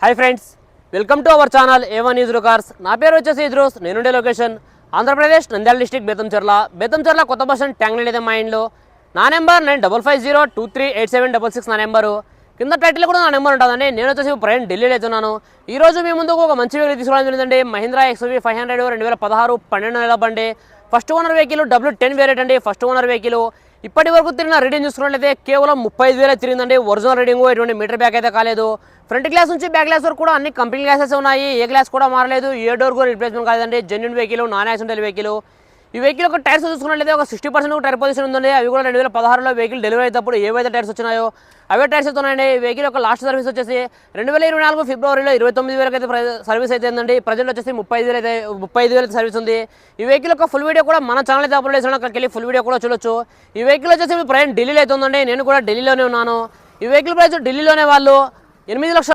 Hi friends, welcome to our channel A1 is cars. నా పేరు వచ్చేసి ఇద్రోస్. నేనుండే లొకేషన్ ఆంధ్రప్రదేశ్ నంద్యాల డిస్ట్రిక్ట్ బేతంచెర్ల కొత్త బస్ స్టాండ్ ట్యాంక్ అయితే మా ఇంట్లో. నా నెంబర్ 9550238766 నా నెంబరు. కింద టైటిల్ కూడా నా నెంబర్ ఉంటుందండి. నేను వచ్చేసి ప్రజెంట్ ఢిల్లీలో అవుతున్నాను. ఈ రోజు మీ ముందుకు ఒక మంచి వెహికల్ తీసుకోవడం జరిగిందండి. మహీంద్రా XUV 500 2016 12 నెలల బండి. First owner vehicle W10 variant అండి. First owner vehicle. ఇప్పటి వరకు తిరిగిన రీడింగ్ చూసుకున్నట్లయితే కేవలం 35,000 తిరిగిందండి. ఒరిజినల్ రీడింగ్, ఎటువంటి మీటర్ బ్యాక్ అయితే కాలేదు. ఫ్రంట్ గ్లాస్ నుంచి బ్యాక్ గ్లాస్ వరకు కూడా అన్ని కంపెనీ గ్లాసెస్ ఉన్నాయి. ఏ గ్లాస్ కూడా మారలేదు. ఏ డోర్ కూడా రిప్లేస్మెంట్ కాలేదండి. Genuine vehicle, non accidental vehicle. ఈ వెహికల్ ఒక టైర్స్ చూసుకున్నట్లయితే ఒక 60% టైర్ పొజిషన్ ఉందండి. అవి కూడా 2016లో వెహికల్ డెలివరీ అయినప్పుడు ఏవైతే టైర్స్ వచ్చినాయో అవే టైర్స్ అవుతున్నాయండి. ఈ వెహికల్ యొక్క లాస్ట్ సర్వీస్ వచ్చేసి 2024 ఫిబ్రవరిలో 29,000 అయితే సర్వీస్ అయితే ఉందండి. ప్రజెంట్ వచ్చేసి 35,000 సర్వీస్ ఉంది. ఈ వెహికల్ యొక్క ఫుల్ వీడియో కూడా మన ఛానల్ అయితే అప్లోడ్ చేసిన, అక్కడికి వెళ్ళి ఫుల్ వీడియో కూడా చూడొచ్చు. ఈ వెహికల్ వచ్చేసి ప్రజెంట్ ఢిల్లీలో అయితే ఉందండి. నేను కూడా ఢిల్లీలోనే ఉన్నాను. ఈ వెహికల్ ప్రైస్ ఢిల్లీలోనే వాళ్ళు 8 లక్షల